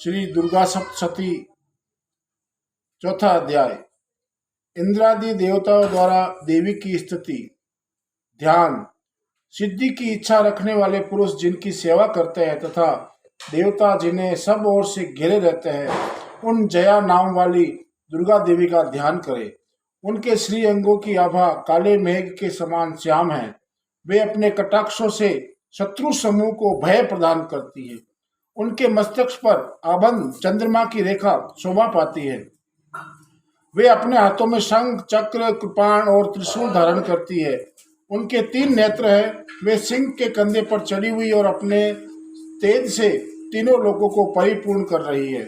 श्री दुर्गा सप्तशती चौथा अध्याय। इंद्रादि देवताओं द्वारा देवी की स्तुति। ध्यान। सिद्धि की इच्छा रखने वाले पुरुष जिनकी सेवा करते हैं तथा देवता जिन्हें सब ओर से घेरे रहते हैं, उन जया नाम वाली दुर्गा देवी का ध्यान करें। उनके श्री अंगों की आभा काले मेघ के समान श्याम है। वे अपने कटाक्षों से शत्रु समूह को भय प्रदान करती है। उनके मस्तक पर आभंग चंद्रमा की रेखा शोभा पाती है। वे अपने हाथों में शंख, चक्र, कृपाण और त्रिशूल धारण करती है। उनके 3 नेत्र है। वे सिंह के कंधे पर चढ़ी हुई और अपने तेज से तीनों लोगों को परिपूर्ण कर रही है।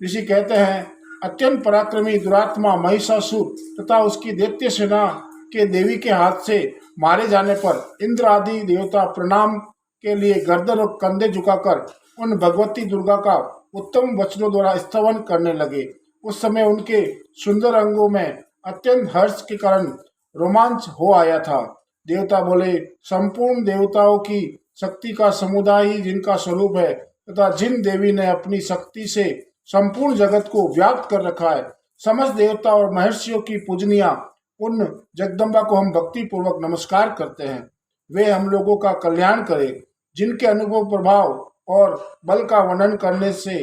ऋषि कहते हैं, अत्यंत पराक्रमी दुरात्मा महिषासुर तथा उसकी दैत्य सेना के देवी के हाथ से मारे जाने पर इंद्र आदि देवता प्रणाम के लिए गर्दन और कंधे झुकाकर उन भगवती दुर्गा का उत्तम वचनों द्वारा स्तवन करने लगे। उस समय उनके सुंदर अंगों में अत्यंत हर्ष के कारण रोमांच हो आया था। देवता बोले, संपूर्ण देवताओं की शक्ति का समुदाय ही जिनका स्वरूप है तथा जिन देवी ने अपनी शक्ति से संपूर्ण जगत को व्याप्त कर रखा है, समस्त देवता और महर्षियों की पूजनिया उन जगदम्बा को हम भक्ति पूर्वक नमस्कार करते हैं। वे हम लोगों का कल्याण करें। जिनके अनुभव, प्रभाव और बल का वर्णन करने से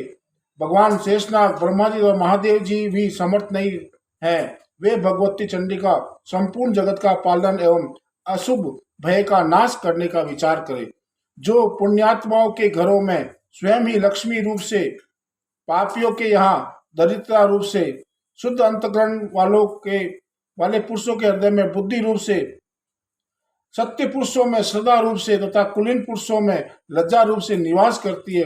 भगवान शेषनाग, ब्रह्मा जी और महादेव जी भी समर्थ नहीं हैं, वे भगवती चंडिका संपूर्ण जगत का पालन एवं अशुभ भय का नाश करने का विचार करें। जो पुण्यात्माओं के घरों में स्वयं ही लक्ष्मी रूप से, पापियों के यहाँ दरिद्रता रूप से, शुद्ध अंतकरण वाले पुरुषों के हृदय में बुद्धि रूप से, सत्य पुरुषों में श्रद्धा रूप से तथा कुलीन पुरुषों में लज्जा रूप से निवास करती है,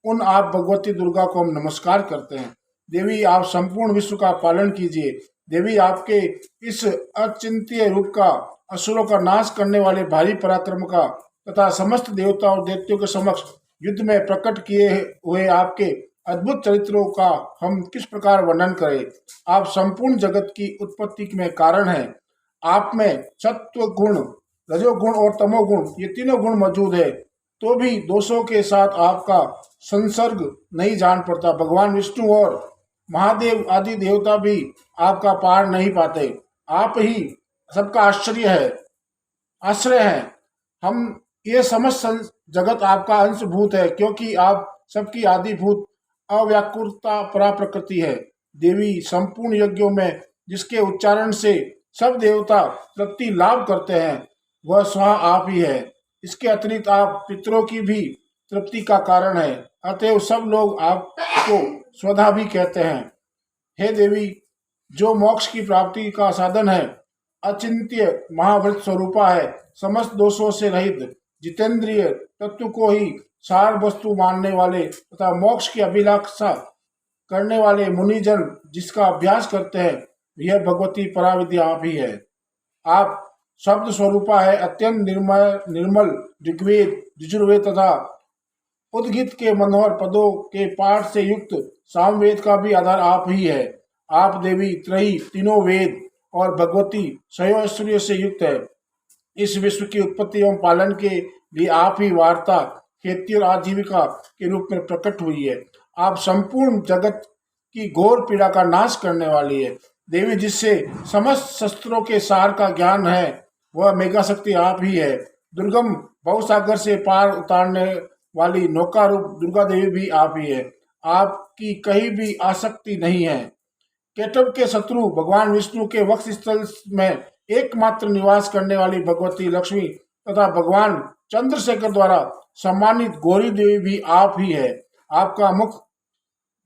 उन आप भगवती दुर्गा को हम नमस्कार करते हैं। देवी, आप संपूर्ण विश्व का पालन कीजिए। देवी, आपके इस अचिंत्य रूप का, असुरों का नाश करने वाले भारी पराक्रम का तथा समस्त देवता और दैत्यों के समक्ष युद्ध में प्रकट किए हुए आपके अद्भुत चरित्रों का हम किस प्रकार वर्णन करें। आप संपूर्ण जगत की उत्पत्ति में कारण हैं। आप में सत्व गुण, रजोगुण और तमोगुण, ये तीनों गुण मौजूद है, तो भी दोषों के साथ आपका संसर्ग नहीं जान पड़ता। भगवान विष्णु और महादेव आदि देवता भी आपका पार नहीं पाते। आप ही सबका आश्रय है। हम ये समस्त जगत आपका अंशभूत है, क्योंकि आप सबकी आदिभूत अव्याकुलता परा प्रकृति है। देवी, संपूर्ण यज्ञों में जिसके उच्चारण से सब देवता तृप्ति लाभ करते हैं, वह स्वयं आप ही है। इसके अतिरिक्त आप पितरों की भी तृप्ति का कारण है, अतएव सब लोग आपको स्वधा भी कहते हैं। हे देवी, जो मोक्ष की प्राप्ति का साधन है, अचिंत्य महाव्रत स्वरूपा है, समस्त दोषों से रहित, जितेंद्रिय, तत्व को ही सार वस्तु मानने वाले तथा मोक्ष की अभिलाषा करने वाले मुनिजन जिसका अभ्यास करते हैं, यह भगवती पराविद्या आप ही है। आप शब्द स्वरूपा है, अत्यंत निर्मल ऋग्वेद, यजुर्वेद तथा उद्गीत के मनोहर पदों के पाठ से युक्त सामवेद का भी आधार आप ही है। आप देवी त्रयी, तीनों वेद और भगवती ऐश्वर्य से युक्त है। इस विश्व की उत्पत्ति एवं पालन के लिए आप ही वार्ता, खेती और आजीविका के रूप में प्रकट हुई है। आप संपूर्ण जगत की घोर पीड़ा का नाश करने वाली है। देवी, जिससे समस्त शस्त्रों के सार का ज्ञान है, वह मेघा शक्ति आप ही है। दुर्गम भवसागर से पार उतारने वाली नौका रूप दुर्गा देवी भी आप ही है। आपकी कहीं भी आसक्ति नहीं है। केटव के शत्रु भगवान विष्णु के वक्ष स्थल में एकमात्र निवास करने वाली भगवती लक्ष्मी तथा भगवान चंद्रशेखर द्वारा सम्मानित गौरी देवी भी आप ही है। आपका मुख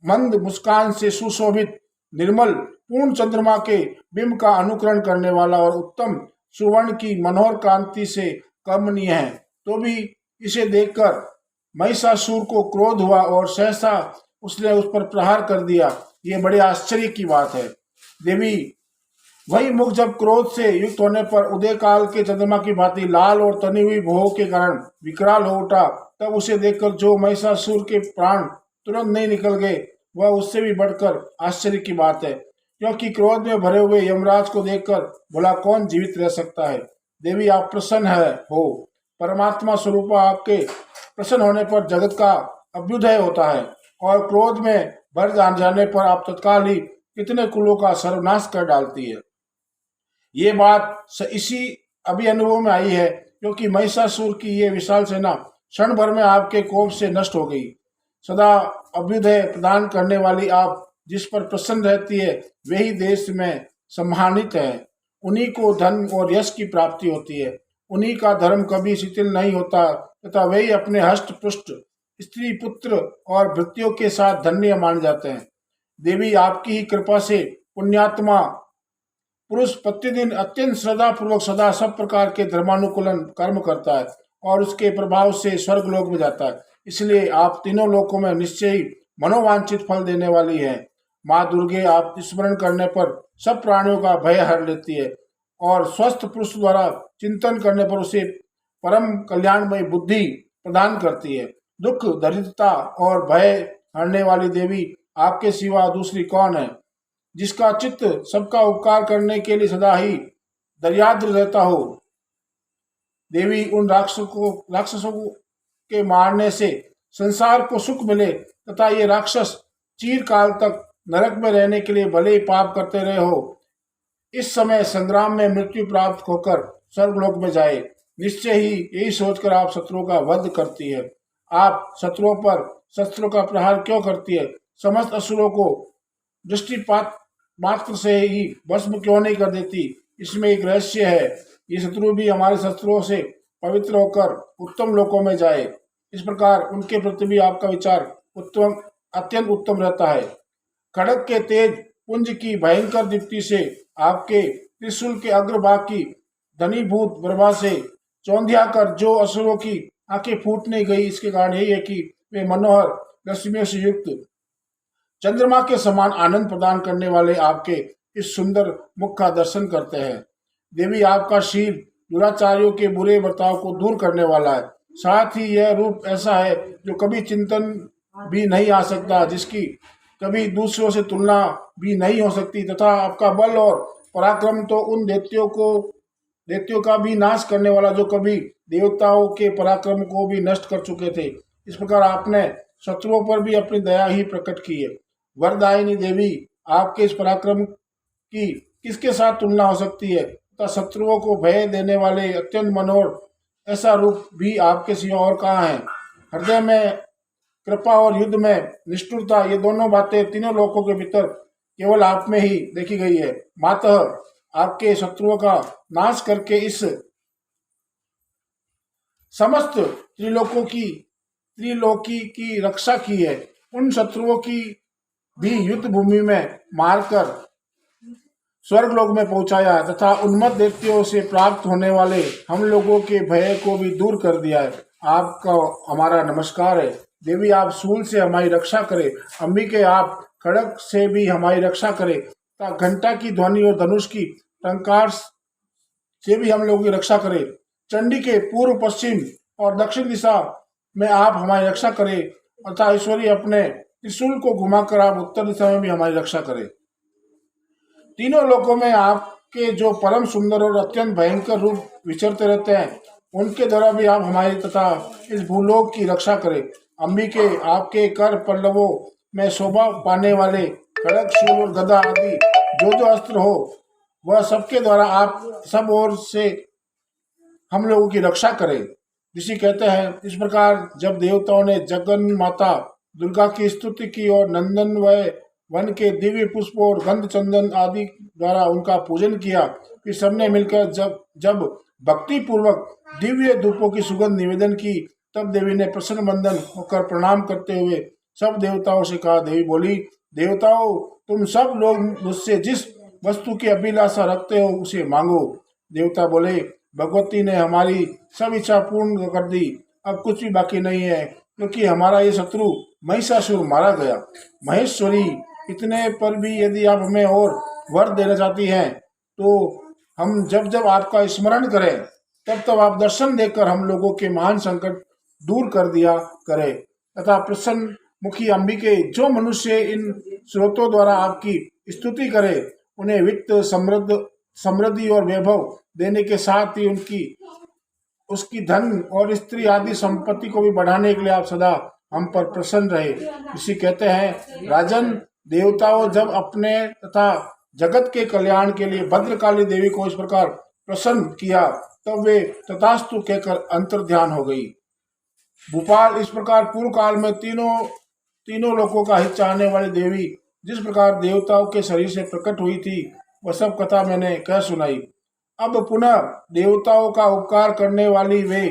मंद मुस्कान से सुशोभित, निर्मल, पूर्ण चंद्रमा के बिंब का अनुकरण करने वाला और उत्तम सुवर्ण की मनोहर कांति से कमनीय है। तो भी इसे देखकर महिषासुर को क्रोध हुआ और सहसा उसने उस पर प्रहार कर दिया। ये बड़े आश्चर्य की बात है। देवी, वही मुख जब क्रोध से युक्त होने पर उदय काल के चंद्रमा की भांति लाल और तनी हुई भौं के कारण विकराल हो उठा, तब उसे देखकर जो महिषासुर के प्राण तुरंत नहीं निकल गए, वह उससे भी बढ़कर आश्चर्य की बात है, क्योंकि क्रोध में भरे हुए यमराज को देखकर भला कौन जीवित रह सकता है। देवी, आप प्रसन्न हो। परमात्मा स्वरूप आपके प्रसन्न होने पर जगत का अभ्युदय होता है। और क्रोध में भर जाने पर आप तत्काल ही कितने कुलों का सर्वनाश कर डालती है। ये बात इसी अभी अनुभव में आई है, क्योंकि महिषासुर की ये विशाल सेना क्षण भर में आपके कोप से नष्ट हो गई। सदा अभ्युदय प्रदान करने वाली आप जिस पर प्रसन्न रहती है, वही देश में सम्मानित है। उन्हीं को धन और यश की प्राप्ति होती है। उन्हीं का धर्म कभी शिथिल नहीं होता तथा वही अपने हष्ट पुष्ट स्त्री पुत्र और भृत्यों के साथ धन्य मान जाते हैं। देवी आपकी ही कृपा से पुण्यात्मा पुरुष प्रतिदिन अत्यंत श्रद्धा पूर्वक सदा सब प्रकार के धर्मानुकूलन कर्म करता है और उसके प्रभाव से स्वर्ग लोक में जाता है। इसलिए आप तीनों लोकों में निश्चय ही मनोवांछित फल देने वाली है। माँ दुर्गे आप स्मरण करने पर सब प्राणियों का भय हर लेती है और स्वस्थ पुरुष द्वारा चिंतन करने पर उसे परम कल्याणमय बुद्धि प्रदान करती है। दुख दरिद्रता और भय हरने वाली देवी आपके सिवा दूसरी कौन है, जिसका चित्त सबका उपकार करने के लिए सदा ही दर्याद्र रहता हो। देवी उन राक्षसों के मारने से संसार को सुख मिले तथा ये राक्षस चिरकाल तक नरक में रहने के लिए भले ही पाप करते रहे हो, इस समय संग्राम में मृत्यु प्राप्त होकर स्वर्गलोक में जाए। निश्चय ही यही सोचकर आप शत्रुओं का वध करती है। आप शत्रुओं पर शस्त्रों का प्रहार क्यों करती है? समस्त असुरों को दृष्टिपात मात्र से ही भस्म क्यों नहीं कर देती? इसमें एक रहस्य है। ये शत्रु भी हमारे शत्रुओं से पवित्र होकर उत्तम लोकों में जाए। इस प्रकार उनके प्रति भी आपका विचार उत्तम अत्यंत उत्तम रहता है। खड़ग के तेज पुंज की भयंकर दीप्ति से आपके त्रिशूल के अग्रभाग की धनीभूत प्रभा से चौंधिया कर जो असुरों की आंखें फूट नहीं गई, इसके कारण यही है कि वे मनोहर रश्मियों से युक्त चंद्रमा के समान आनंद प्रदान करने वाले आपके इस सुंदर मुख का दर्शन करते हैं। देवी आपका शील दुराचारियों के बुरे बर्ताव को दूर करने वाला है। साथ ही यह रूप ऐसा है जो कभी चिंतन भी नहीं आ सकता, जिसकी कभी दूसरों से तुलना भी नहीं हो सकती, तथा आपका बल और पराक्रम तो उन दैत्यों का भी नाश करने वाला जो कभी देवताओं के पराक्रम को भी नष्ट कर चुके थे। इस प्रकार आपने शत्रुओं पर भी अपनी दया ही प्रकट की है। वरदायिनी देवी आपके इस पराक्रम की किसके साथ तुलना हो सकती है, तथा शत्रुओं को भय देने वाले अत्यंत मनोहर ऐसा रूप भी आपके सिवा और कहाँ है। हृदय में कृपा और युद्ध में निष्ठुरता, ये दोनों बातें तीनों लोकों के भीतर केवल आप में ही देखी गई है। मातः आपके शत्रुओं का नाश करके इस समस्त त्रिलोकी की रक्षा की है। उन शत्रुओं की भी युद्ध भूमि में मारकर स्वर्गलोक में पहुंचाया तथा उन्मत्त दैत्यों से प्राप्त होने वाले हम लोगों के भय को भी दूर कर दिया है। आपका हमारा नमस्कार है। देवी आप सूल से हमारी रक्षा करे, अंबिके आप खड़ग से भी हमारी रक्षा करे, तथा घंटा की ध्वनि और धनुष की टंकार से भी हम लोगों की रक्षा करे। चंडी के पूर्व पश्चिम और दक्षिण दिशा में आप हमारी रक्षा करें, तथा ईश्वरी अपने त्रिशूल को घुमाकर आप उत्तर दिशा में भी हमारी रक्षा करें। तीनों लोकों में आपके जो परम सुंदर और अत्यंत भयंकर रूप विचरते रहते हैं, उनके द्वारा भी आप हमारी तथा इस भूलोक की रक्षा करें। अंबिके आपके कर पल्लवों में शोभा पाने वाले खड़ग शूल और गदा आदि जो अस्त्र हो, वह सबके द्वारा आप सब ओर से हम लोगों की रक्षा करें। ऋषि कहते हैं, इस प्रकार जब देवताओं ने जगन माता दुर्गा की स्तुति की और नंदन व वन के दिव्य पुष्पों और गंध चंदन आदि द्वारा उनका पूजन किया, फिर सबने मिलकर जब भक्ति पूर्वक दिव्य धूपों की सुगंध निवेदन की, तब देवी ने प्रसन्न बंदन होकर प्रणाम करते हुए सब देवताओं से कहा। देवी बोली, देवताओं, तुम सब लोग मुझसे जिस वस्तु की अभिलाषा रखते हो उसे मांगो। देवता बोले, भगवती ने हमारी सब इच्छा पूर्ण कर दी, अब कुछ भी बाकी नहीं है, क्योंकि हमारा ये शत्रु महिषासुर मारा गया। महेश्वरी, इतने पर भी यदि आप हमें और वर देना चाहती हैं, तो हम जब जब आपका स्मरण करें तब तब आप दर्शन देकर हम लोगों के महान संकट दूर कर दिया करें, तथा प्रसन्न मुखी अंबिके, जो मनुष्य इन स्रोतों द्वारा आपकी स्तुति करे, उन्हें वित्त समृद्धि और वैभव देने के साथ ही उसकी धन और स्त्री आदि संपत्ति को भी बढ़ाने के लिए आप सदा हम पर प्रसन्न रहे। ऋषि कहते हैं, राजन, देवताओं जब अपने तथा जगत के कल्याण के लिए भद्रकाली देवी को इस प्रकार प्रसन्न किया, तब वे तथास्तु कहकर अंतर ध्यान हो गई। भूपाल, इस प्रकार पूर्व काल में तीनों लोकों का हित चाहने वाली देवी जिस प्रकार देवताओं के शरीर से प्रकट हुई थी, वह सब कथा मैंने कह सुनाई। अब पुनः देवताओं का उपकार करने वाली वे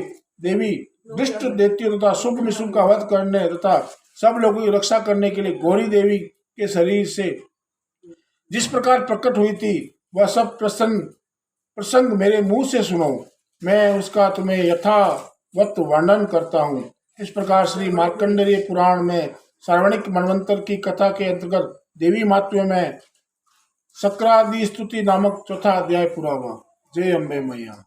देवी दृष्ट देती तथा शुभ निशुभ का वध करने तथा सब लोगों की रक्षा करने के लिए गौरी देवी के शरीर से जिस प्रकार प्रकट हुई थी, वह सब प्रसंग मेरे मुंह से सुनो। मैं उसका तुम्हें यथावत वर्णन करता हूँ। इस प्रकार श्री मार्कंडेय पुराण में सार्वणिक मनवंतर की कथा के अंतर्गत देवी महात्म्य में शक्रादि स्तुति नामक चौथा अध्याय पूरा हुआ। जय अम्बे मैया।